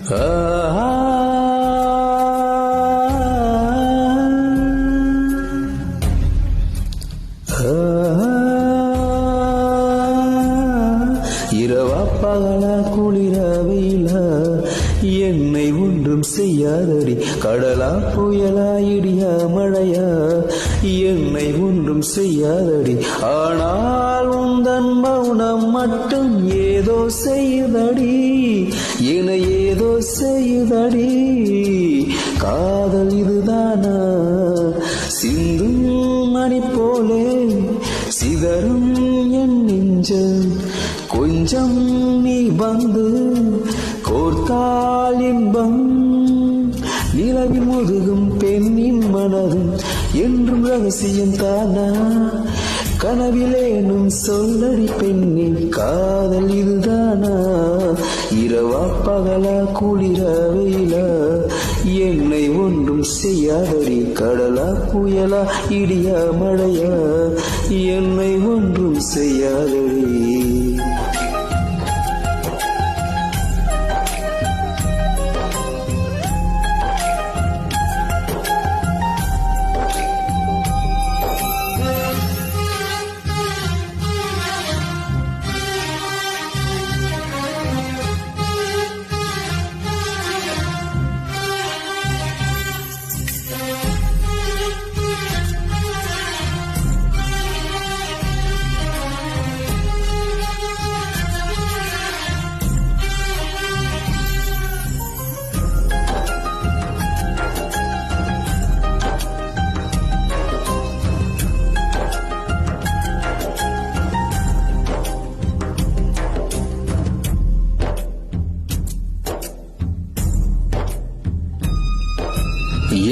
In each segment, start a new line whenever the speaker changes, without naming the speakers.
இரவா பகலா குளிரா வெயிலா என்னை ஒன்றும் செய்யாதடி. கடலா புயலா இடியா மழையா என்னை ஒன்றும் செய்யாதடி. ஆனால் உந்தன் மௌனம் மட்டும் ஏதோ செய்யுதடி, என ஏதோ செய்யுதடி. காதல் இதுதானா? சிந்தும் மணி போலே சிதறும் என் நெஞ்சம். கொஞ்சம் நீ வந்து கோர்த்தால் இன்பம். நிலவில் முதுகும் பெண்ணின் மனதும் என்றும் ரகசியம் தானா? கனவிலேனும் சொல்லடி பெண்ணே, காதல் இதுதானா? இரவா பகலா குளிரா வெயிலா என்னை ஒன்றும் செய்யாதடி. கடலா புயலா இடியா மழையா என்னை ஒன்றும் செய்யாதடி.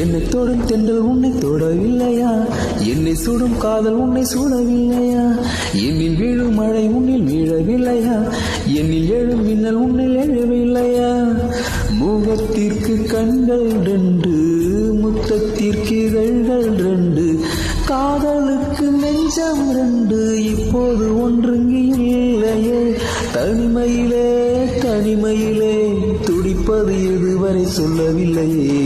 என்னை தொடும் தென்றல் உன்னை தொடவில்லையா? என்னை சுடும் காதல் உன்னை சுடவில்லையா? என்னில் வீழும் மழை உன்னில் வீழவில்லையா? என்னில் எழும் மின்னல் உன்னில் எழவில்லையா? முகத்திற்கு கண்கள் ரெண்டு, முத்தத்திற்கு இதழ்கள் ரெண்டு, காதலுக்கு நெஞ்சம் ரெண்டு, இப்போது ஒன்றுங்கி இல்லையே. தனிமையிலே தனிமையிலே துடிப்பது எதுவரை சொல்லவில்லையே.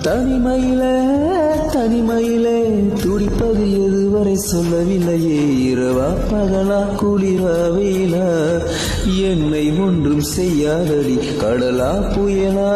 தனிமையிலே தனிமையிலே துடிப்பது எதுவரை சொல்லவில்லையே. இரவா பகலா குளிரா வெயிலா என்னை ஒன்றும் செய்யாதடி. கடலா புயலா